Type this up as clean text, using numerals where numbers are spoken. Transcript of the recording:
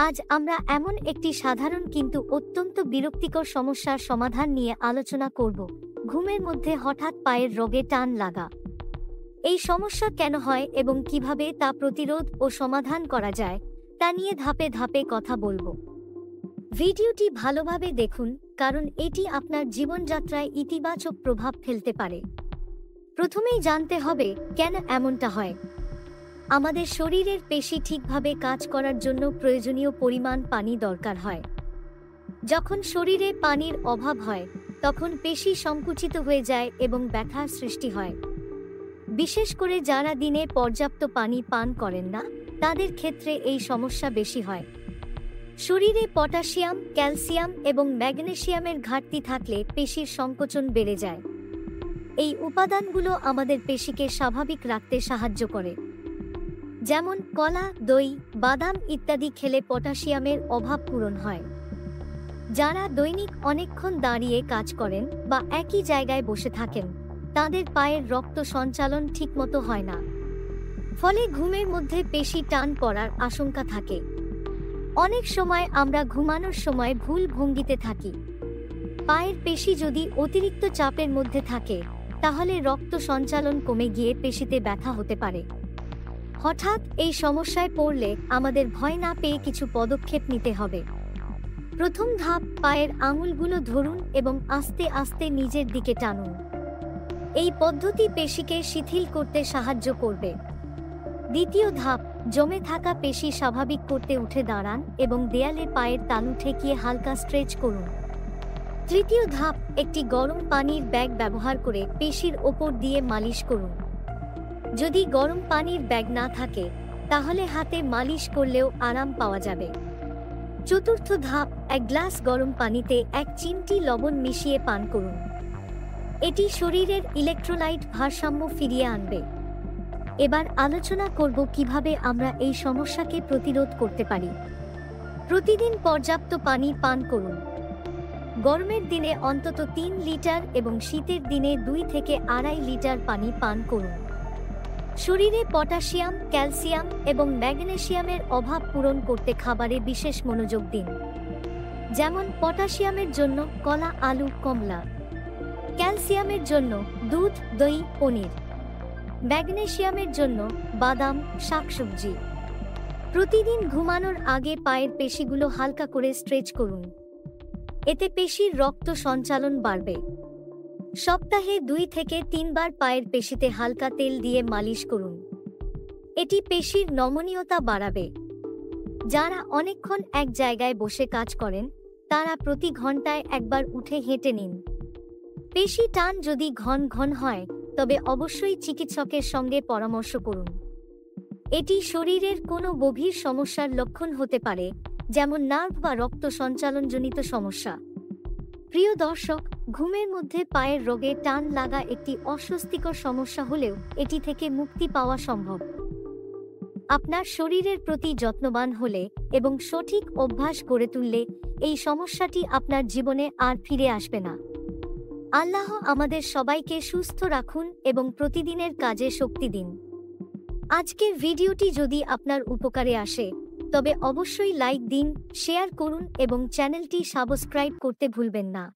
আজ আমরা এমন একটি সাধারণ কিন্তু অত্যন্ত বিরক্তিকর সমস্যার সমাধান নিয়ে আলোচনা করব। ঘুমের মধ্যে হঠাৎ পায়ের রগে টান লাগা। এই সমস্যা কেন হয় এবং কিভাবে তা প্রতিরোধ ও সমাধান করা যায় তা নিয়ে ধাপে ধাপে কথা বলবো। ভিডিওটি ভালোভাবে দেখুন, কারণ এটি আপনার জীবনযাত্রায় ইতিবাচক প্রভাব ফেলতে পারে। প্রথমেই জানতে হবে কেন এমনটা হয়। আমাদের শরীরের পেশি ঠিকভাবে কাজ করার জন্য প্রয়োজনীয় পরিমাণ পানি দরকার হয়। যখন শরীরে পানির অভাব হয়, তখন পেশি সংকুচিত হয়ে যায় এবং ব্যথার সৃষ্টি হয়। বিশেষ করে যারা দিনে পর্যাপ্ত পানি পান করেন না, তাদের ক্ষেত্রে এই সমস্যা বেশি হয়। শরীরে পটাশিয়াম, ক্যালসিয়াম এবং ম্যাগনেসিয়ামের ঘাটতি থাকলে পেশির সংকোচন বেড়ে যায়। এই উপাদানগুলো আমাদের পেশিকে স্বাভাবিক রাখতে সাহায্য করে। যেমন কলা, দই, বাদাম ইত্যাদি খেলে পটাশিয়ামের অভাব পূরণ হয়। যারা দৈনিক অনেকক্ষণ দাঁড়িয়ে কাজ করেন বা একই জায়গায় বসে থাকেন, তাদের পায়ের রক্ত সঞ্চালন ঠিকমতো হয় না। ফলে ঘুমের মধ্যে পেশি টান পড়ার আশঙ্কা থাকে। অনেক সময় আমরা ঘুমানোর সময় ভুল ভঙ্গিতে থাকি। পায়ের পেশি যদি অতিরিক্ত চাপের মধ্যে থাকে, তাহলে রক্ত সঞ্চালন কমে গিয়ে পেশিতে ব্যথা হতে পারে। হঠাৎ এই সমস্যায় পড়লে আমাদের ভয় না পেয়ে কিছু পদক্ষেপ নিতে হবে। প্রথম ধাপ, পায়ের আঙুলগুলো ধরুন এবং আস্তে আস্তে নিজের দিকে টানুন। এই পদ্ধতি পেশিকে শিথিল করতে সাহায্য করবে। দ্বিতীয় ধাপ, জমে থাকা পেশি স্বাভাবিক করতে উঠে দাঁড়ান এবং দেয়ালে পায়ের তালু ঠেকিয়ে হালকা স্ট্রেচ করুন। তৃতীয় ধাপ, একটি গরম পানির ব্যাগ ব্যবহার করে পেশির ওপর দিয়ে মালিশ করুন। যদি গরম পানির ব্যাগ না থাকে, তাহলে হাতে মালিশ করলেও আরাম পাওয়া যাবে। চতুর্থ ধাপ, এক গ্লাস গরম পানিতে 1 চিমটি লবণ মিশিয়ে পান করুন। এটি শরীরের ইলেকট্রোলাইট ভারসাম্য ফিরিয়ে আনবে। এবার আলোচনা করব কিভাবে আমরা এই সমস্যাকে প্রতিরোধ করতে পারি। প্রতিদিন পর্যাপ্ত পানি পান করুন। গরমের দিনে অন্তত 3 লিটার এবং শীতের দিনে 2 থেকে 2.5 লিটার পানি পান করুন। শরীরে পটাশিয়াম, ক্যালসিয়াম এবং ম্যাগনেসিয়ামের অভাব পূরণ করতে খাবারে বিশেষ মনোযোগ দিন। যেমন পটাশিয়ামের জন্য কলা, আলু, কমলা; ক্যালসিয়ামের জন্য দুধ, দই, পনির; ম্যাগনেসিয়ামের জন্য বাদাম, শাকসবজি। প্রতিদিন ঘুমানোর আগে পায়ের পেশিগুলো হালকা করে স্ট্রেচ করুন। এতে পেশির রক্ত সঞ্চালন বাড়বে। সপ্তাহে 2 থেকে 3 বার পায়ের পেশিতে হালকা তেল দিয়ে মালিশ করুন। এটি পেশির নমনীয়তা বাড়াবে। যারা অনেকক্ষণ এক জায়গায় বসে কাজ করেন, তারা প্রতি ঘন্টায় একবার উঠে হেঁটে নিন। পেশি টান যদি ঘন ঘন হয়, তবে অবশ্যই চিকিৎসকের সঙ্গে পরামর্শ করুন। এটি শরীরের কোনো গভীর সমস্যার লক্ষণ হতে পারে, যেমন নার্ভ বা রক্ত সঞ্চালনজনিত সমস্যা। প্রিয় দর্শক, ঘুমের মধ্যে পায়ের রোগে টান লাগা একটি অস্বস্তিকর সমস্যা হলেও এটি থেকে মুক্তি পাওয়া সম্ভব। আপনার শরীরের প্রতি যত্নবান হলে এবং সঠিক অভ্যাস গড়ে তুললে এই সমস্যাটি আপনার জীবনে আর ফিরে আসবে না। আল্লাহ আমাদের সবাইকে সুস্থ রাখুন এবং প্রতিদিনের কাজে শক্তি দিন। আজকের ভিডিওটি যদি আপনার উপকারে আসে, তবে অবশ্যই লাইক দিন, শেয়ার করুন এবং চ্যানেলটি সাবস্ক্রাইব করতে ভুলবেন না।